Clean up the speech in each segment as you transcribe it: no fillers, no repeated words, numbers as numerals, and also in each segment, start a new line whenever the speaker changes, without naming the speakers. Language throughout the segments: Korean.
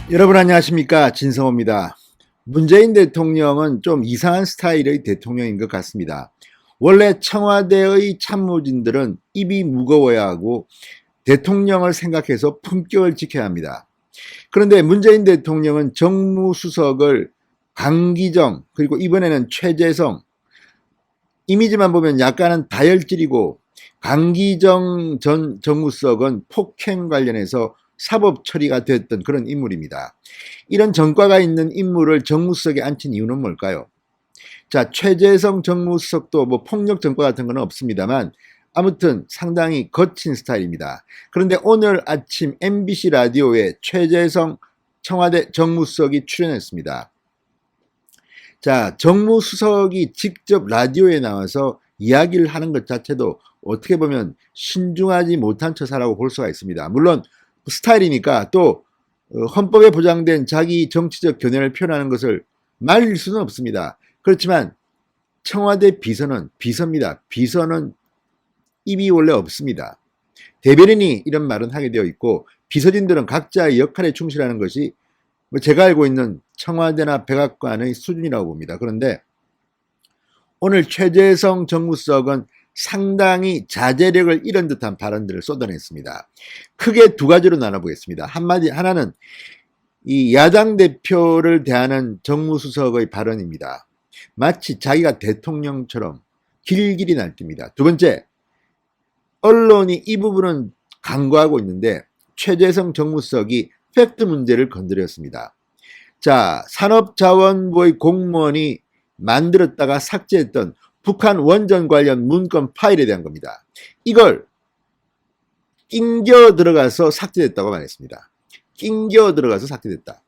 여러분 안녕하십니까, 진성호입니다. 문재인 대통령은 좀 이상한 스타일의 대통령인 것 같습니다. 원래 청와대의 참모진들은 입이 무거워야 하고 대통령을 생각해서 품격을 지켜야 합니다. 그런데 문재인 대통령은 정무수석을 강기정, 그리고 이번에는 최재성, 이미지만 보면 약간은 다혈질이고, 강기정 전 정무수석은 폭행 관련해서 사법 처리가 됐던 그런 인물입니다. 이런 전과가 있는 인물을 정무수석에 앉힌 이유는 뭘까요? 자, 최재성 정무수석도 뭐 폭력 전과 같은 건 없습니다만 아무튼 상당히 거친 스타일입니다. 그런데 오늘 아침 MBC 라디오에 최재성 청와대 정무수석이 출연했습니다. 자, 정무수석이 직접 라디오에 나와서 이야기를 하는 것 자체도 어떻게 보면 신중하지 못한 처사라고 볼 수가 있습니다. 물론 스타일이니까 또 헌법에 보장된 자기 정치적 견해를 표현하는 것을 말릴 수는 없습니다. 그렇지만 청와대 비서는 비서입니다. 비서는 입이 원래 없습니다. 대변인이 이런 말은 하게 되어 있고, 비서진들은 각자의 역할에 충실하는 것이 제가 알고 있는 청와대나 백악관의 수준이라고 봅니다. 그런데 오늘 최재성 정무수석은 상당히 자제력을 잃은 듯한 발언들을 쏟아냈습니다. 크게 두 가지로 나눠보겠습니다. 하나는 이 야당 대표를 대하는 정무수석의 발언입니다. 마치 자기가 대통령처럼 길길이 날뛰니다. 두 번째, 언론이 이 부분은 간과하고 있는데 최재성 정무수석이 팩트 문제를 건드렸습니다. 자, 산업자원부의 공무원이 만들었다가 삭제했던 북한 원전 관련 문건 파일에 대한 겁니다. 이걸 낑겨 들어가서 삭제됐다고 말했습니다. 낑겨 들어가서 삭제됐다.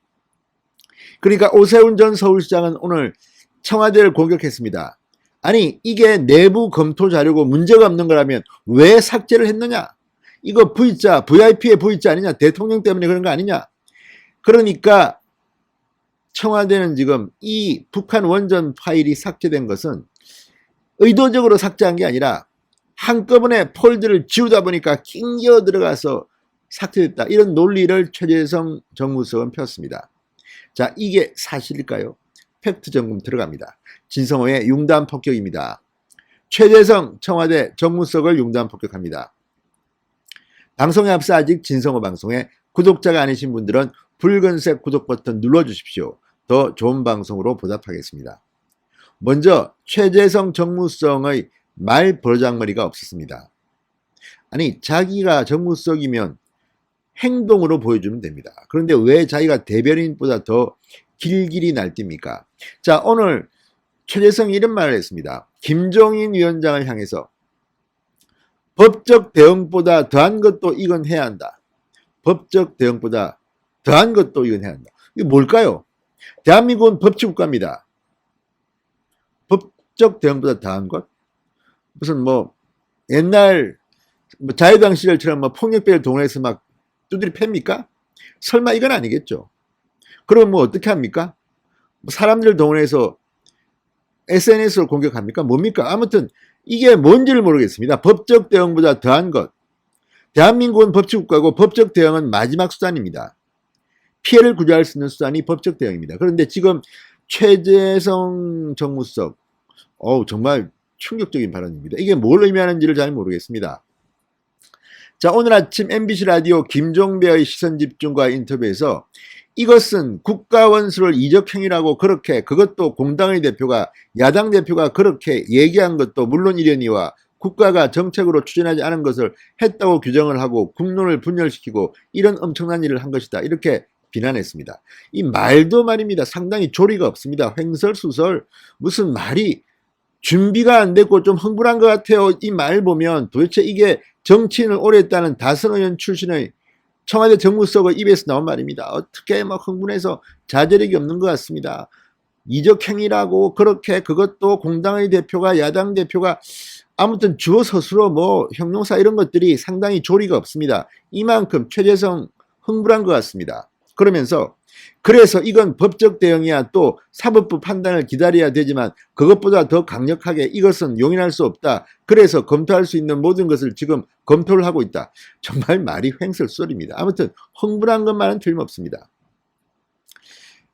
그러니까 오세훈 전 서울시장은 오늘 청와대를 공격했습니다. 아니, 이게 내부 검토 자료고 문제가 없는 거라면 왜 삭제를 했느냐? 이거 V자, VIP의 V자 아니냐? 대통령 때문에 그런 거 아니냐? 그러니까 청와대는 지금 이 북한 원전 파일이 삭제된 것은 의도적으로 삭제한 게 아니라 한꺼번에 폴드를 지우다 보니까 낑겨 들어가서 삭제됐다. 이런 논리를 최재성 정무수석은 폈습니다. 자, 이게 사실일까요? 팩트 점검 들어갑니다. 진성호의 융단 폭격입니다. 최재성 청와대 정무수석을 융단 폭격합니다. 방송에 앞서 아직 진성호 방송에 구독자가 아니신 분들은 붉은색 구독 버튼 눌러주십시오. 더 좋은 방송으로 보답하겠습니다. 먼저 최재성 정무수석의 말 버장머리가 없었습니다. 아니, 자기가 정무수석이면 행동으로 보여주면 됩니다. 그런데 왜 자기가 대변인보다 더 길길이 날뛰입니까? 자, 오늘 최재성이 이런 말을 했습니다. 김종인 위원장을 향해서 법적 대응보다 더한 것도 이건 해야 한다. 법적 대응보다 더한 것도 이건 해야 한다. 이게 뭘까요? 대한민국은 법치국가입니다. 법적 대응보다 더한 것? 무슨 뭐 옛날 자유당 시절처럼 뭐 폭력배를 동원해서 막 두드리 팹니까? 설마 이건 아니겠죠. 그럼 뭐 어떻게 합니까? 사람들을 동원해서 SNS로 공격합니까? 뭡니까? 아무튼 이게 뭔지를 모르겠습니다. 법적 대응보다 더한 것. 대한민국은 법치국가고 법적 대응은 마지막 수단입니다. 피해를 구제할 수 있는 수단이 법적 대응입니다. 그런데 지금 최재성 정무수석, 정말 충격적인 발언입니다. 이게 뭘 의미하는지를 잘 모르겠습니다. 자, 오늘 아침 MBC 라디오 김종배의 시선집중과 인터뷰에서 이것은 국가원수를 이적행위라고 그렇게, 그것도 공당의 대표가, 야당 대표가 그렇게 얘기한 것도 물론 이려니와 국가가 정책으로 추진하지 않은 것을 했다고 규정을 하고 국론을 분열시키고 이런 엄청난 일을 한 것이다. 이렇게 비난했습니다. 이 말도 말입니다. 상당히 조리가 없습니다. 횡설수설, 무슨 말이 준비가 안 됐고 좀 흥분한 것 같아요. 이 말 보면 도대체 이게 정치인을 오래 했다는 다선 의원 출신의 청와대 정무수석의 입에서 나온 말입니다. 어떻게 막 흥분해서 자제력이 없는 것 같습니다. 이적행위라고 그렇게, 그것도 공당의 대표가, 야당 대표가, 아무튼 주어 서술어 뭐 형용사 이런 것들이 상당히 조리가 없습니다. 이만큼 최재성 흥분한 것 같습니다. 그러면서 그래서 이건 법적 대응이야, 또 사법부 판단을 기다려야 되지만 그것보다 더 강력하게 이것은 용인할 수 없다. 그래서 검토할 수 있는 모든 것을 지금 검토를 하고 있다. 정말 말이 횡설수설입니다. 아무튼 흥분한 것만은 틀림없습니다.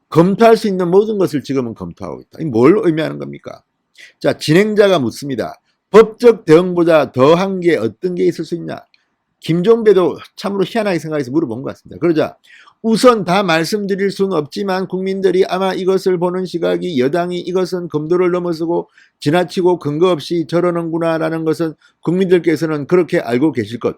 검토할 수 있는 모든 것을 지금은 검토하고 있다. 뭘 의미하는 겁니까? 자, 진행자가 묻습니다. 법적 대응보다 더한 게 어떤 게 있을 수 있냐? 김종배도 참으로 희한하게 생각해서 물어본 것 같습니다. 그러자 우선 다 말씀드릴 수는 없지만 국민들이 아마 이것을 보는 시각이 여당이 이것은 검도를 넘어서고 지나치고 근거 없이 저러는구나 라는 것은 국민들께서는 그렇게 알고 계실 것.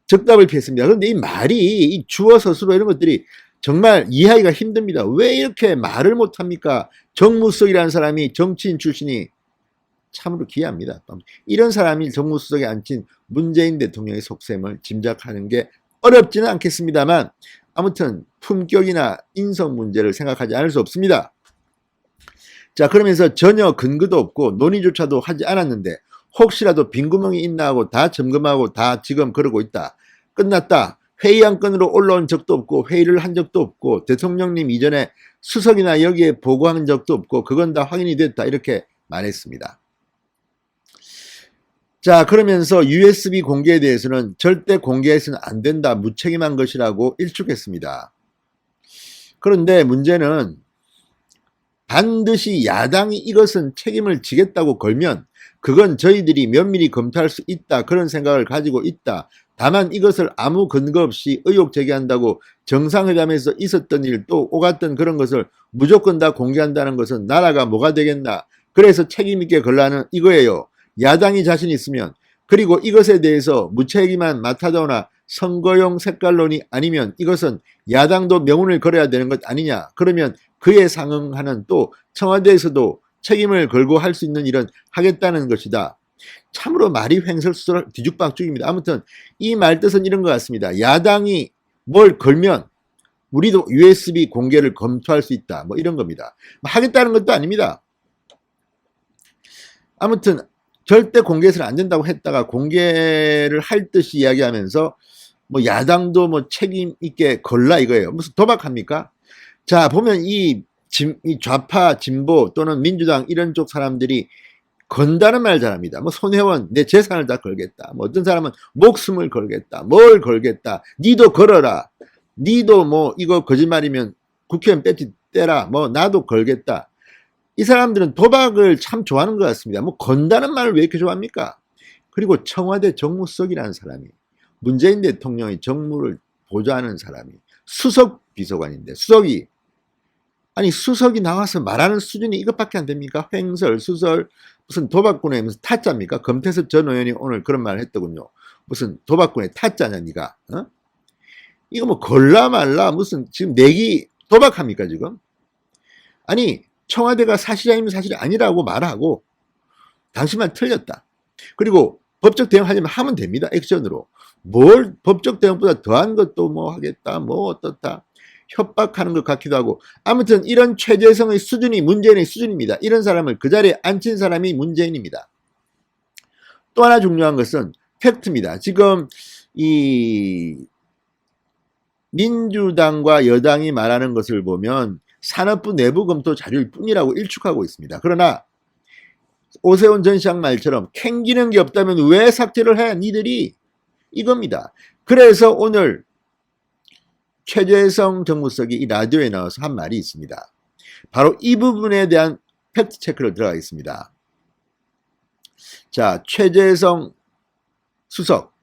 적답을 피했습니다. 그런데 이 말이 이 주어 서술어 이런 것들이 정말 이해하기가 힘듭니다. 왜 이렇게 말을 못합니까? 정무수석이라는 사람이 정치인 출신이 참으로 기이합니다. 이런 사람이 정무수석에 앉힌 문재인 대통령의 속셈을 짐작하는 게 어렵지는 않겠습니다만 아무튼 품격이나 인성 문제를 생각하지 않을 수 없습니다. 자, 그러면서 전혀 근거도 없고 논의조차도 하지 않았는데 혹시라도 빈구멍이 있나 하고 다 점검하고 다 지금 그러고 있다. 끝났다. 회의 안건으로 올라온 적도 없고 회의를 한 적도 없고 대통령님 이전에 수석이나 여기에 보고한 적도 없고 그건 다 확인이 됐다. 이렇게 말했습니다. 자, 그러면서 USB 공개에 대해서는 절대 공개해서는 안 된다. 무책임한 것이라고 일축했습니다. 그런데 문제는 반드시 야당이 이것은 책임을 지겠다고 걸면 그건 저희들이 면밀히 검토할 수 있다. 그런 생각을 가지고 있다. 다만 이것을 아무 근거 없이 의혹 제기한다고 정상회담에서 있었던 일 또 오갔던 그런 것을 무조건 다 공개한다는 것은 나라가 뭐가 되겠나. 그래서 책임있게 걸라는 이거예요. 야당이 자신 있으면 그리고 이것에 대해서 무책임한 마타도나 선거용 색깔론이 아니면 이것은 야당도 명운을 걸어야 되는 것 아니냐. 그러면 그에 상응하는 또 청와대에서도 책임을 걸고 할 수 있는 일은 하겠다는 것이다. 참으로 말이 횡설수설 뒤죽박죽입니다. 아무튼 이 말 뜻은 이런 것 같습니다. 야당이 뭘 걸면 우리도 USB 공개를 검토할 수 있다. 뭐 이런 겁니다. 하겠다는 것도 아닙니다. 아무튼 절대 공개해서는 안 된다고 했다가 공개를 할 듯이 이야기하면서 뭐 야당도 뭐 책임 있게 걸라 이거예요. 무슨 도박합니까? 자, 보면 이 좌파 진보 또는 민주당 이런 쪽 사람들이 건다는 말 잘합니다. 뭐 손혜원 내 재산을 다 걸겠다. 뭐 어떤 사람은 목숨을 걸겠다. 뭘 걸겠다. 니도 걸어라. 니도 뭐 이거 거짓말이면 국회의원 배지 떼라. 뭐 나도 걸겠다. 이 사람들은 도박을 참 좋아하는 것 같습니다. 뭐 건다는 말을 왜 이렇게 좋아합니까? 그리고 청와대 정무수석이라는 사람이 문재인 대통령의 정무를 보좌하는 사람이 수석 비서관인데 수석이 나와서 말하는 수준이 이것밖에 안 됩니까? 횡설, 수설, 무슨 도박꾼의 무슨 타짜입니까? 금태섭 전 의원이 오늘 그런 말을 했더군요. 무슨 도박꾼의 타짜냐 니가? 어? 이거 뭐 걸라 말라 무슨 지금 내기 도박합니까 지금? 아니 청와대가 사실이면 사실이 아니라고 말하고 당신만 틀렸다. 그리고 법적 대응하려면 하면 됩니다. 액션으로. 뭘 법적 대응보다 더한 것도 뭐 하겠다. 뭐 어떻다. 협박하는 것 같기도 하고 아무튼 이런 최재성의 수준이 문재인의 수준입니다. 이런 사람을 그 자리에 앉힌 사람이 문재인입니다. 또 하나 중요한 것은 팩트입니다. 지금 이 민주당과 여당이 말하는 것을 보면 산업부 내부 검토 자료일 뿐이라고 일축하고 있습니다. 그러나 오세훈 전 시장 말처럼 캥기는 게 없다면 왜 삭제를 해? 니들이 이겁니다. 그래서 오늘 최재성 정무수석이 이 라디오에 나와서 한 말이 있습니다. 바로 이 부분에 대한 팩트 체크를 들어가겠습니다. 자, 최재성 수석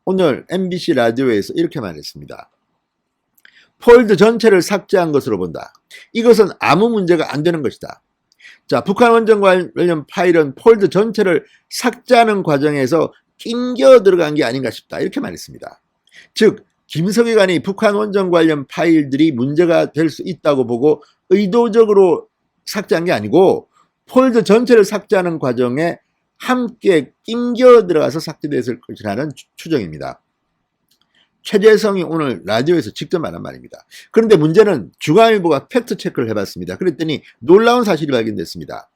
오늘 MBC 라디오에서 이렇게 말했습니다. 폴드 전체를 삭제한 것으로 본다. 이것은 아무 문제가 안 되는 것이다. 자, 북한 원전 관련 파일은 폴드 전체를 삭제하는 과정에서 낑겨 들어간 게 아닌가 싶다. 이렇게 말했습니다. 즉 김성회관이 북한 원전 관련 파일들이 문제가 될 수 있다고 보고 의도적으로 삭제한 게 아니고 폴더 전체를 삭제하는 과정에 함께 낑겨 들어가서 삭제됐을 것이라는 추정입니다. 최재성이 오늘 라디오에서 직접 말한 말입니다. 그런데 문제는 중앙일보가 팩트체크를 해봤습니다. 그랬더니 놀라운 사실이 발견됐습니다.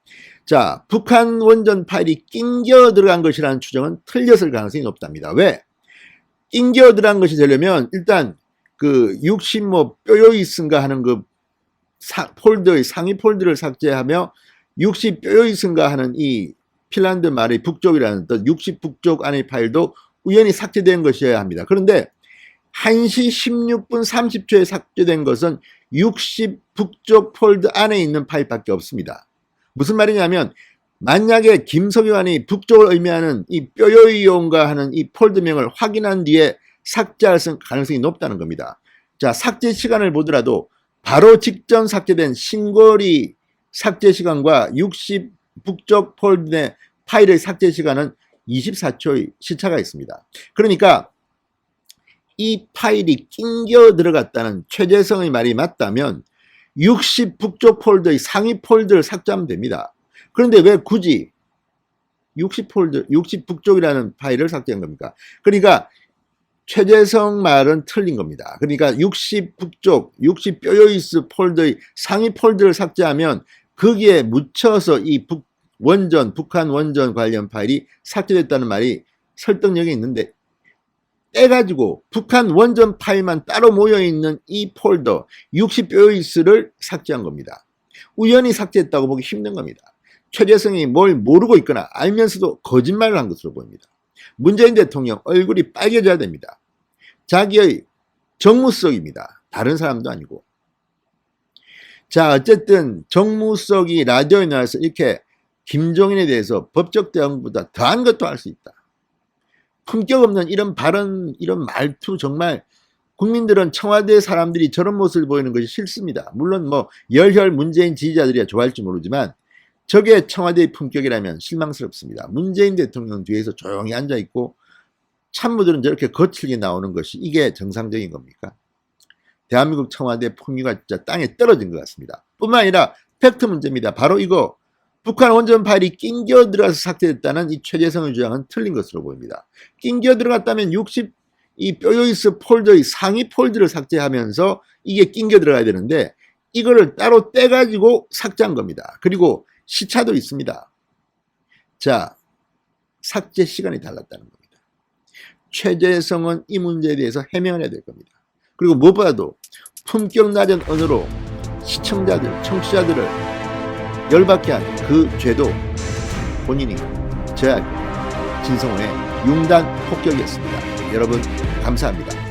자, 북한 원전 파일이 낑겨 들어간 것이라는 추정은 틀렸을 가능성이 높답니다. 왜? 낑겨 들어간 것이 되려면 일단 그 60 뭐 뼈요이 쓴가 하는 그 폴더의 상위 폴더를 삭제하며 60 뼈요이 쓴가 하는 이 핀란드 말의 북쪽이라는 뜻 60 북쪽 안의 파일도 우연히 삭제된 것이어야 합니다. 그런데 1시 16분 30초에 삭제된 것은 60 북쪽 폴더 안에 있는 파일밖에 없습니다. 무슨 말이냐면 만약에 김석유안이 북쪽을 의미하는 이 뼈요이용가 하는 이 폴더명을 확인한 뒤에 삭제할 가능성이 높다는 겁니다. 자, 삭제 시간을 보더라도 바로 직전 삭제된 신고리 삭제 시간과 60 북쪽 폴더 내 파일의 삭제 시간은 24초의 시차가 있습니다. 그러니까 이 파일이 낑겨 들어갔다는 최재성의 말이 맞다면 60 북쪽 폴더의 상위 폴더를 삭제하면 됩니다. 그런데 왜 굳이 60 북쪽이라는 파일을 삭제한 겁니까? 그러니까 최재성 말은 틀린 겁니다. 그러니까 60 북쪽, 60 뼈요이스 폴더의 상위 폴더를 삭제하면 거기에 묻혀서 이 북한 원전 관련 파일이 삭제됐다는 말이 설득력이 있는데 떼가지고 북한 원전 파일만 따로 모여있는 이 폴더 60 뼈요이스를 삭제한 겁니다. 우연히 삭제했다고 보기 힘든 겁니다. 최재성이 뭘 모르고 있거나 알면서도 거짓말을 한 것으로 보입니다. 문재인 대통령 얼굴이 빨개져야 됩니다. 자기의 정무석입니다. 다른 사람도 아니고. 자, 어쨌든 정무석이 라디오에 나와서 이렇게 김종인에 대해서 법적 대응보다 더한 것도 할 수 있다. 품격 없는 이런 발언, 이런 말투 정말 국민들은 청와대 사람들이 저런 모습을 보이는 것이 싫습니다. 물론 뭐 열혈 문재인 지지자들이야 좋아할지 모르지만 저게 청와대의 품격이라면 실망스럽습니다. 문재인 대통령 뒤에서 조용히 앉아있고 참모들은 저렇게 거칠게 나오는 것이 이게 정상적인 겁니까? 대한민국 청와대 풍미가 진짜 땅에 떨어진 것 같습니다. 뿐만 아니라 팩트 문제입니다. 바로 이거 북한 원전 파일이 낑겨 들어가서 삭제됐다는 이 최재성의 주장은 틀린 것으로 보입니다. 낑겨 들어갔다면 60 이 뼈요이스 폴더의 상위 폴더를 삭제하면서 이게 낑겨 들어가야 되는데 이거를 따로 떼가지고 삭제한 겁니다. 그리고 시차도 있습니다. 자, 삭제 시간이 달랐다는 겁니다. 최재성은 이 문제에 대해서 해명을 해야 될 겁니다. 그리고 무엇보다도 품격 낮은 언어로 시청자들, 청취자들을 열받게 한 그 죄도 본인이 져야 할 겁니다. 진성호의 융단 폭격이었습니다. 여러분 감사합니다.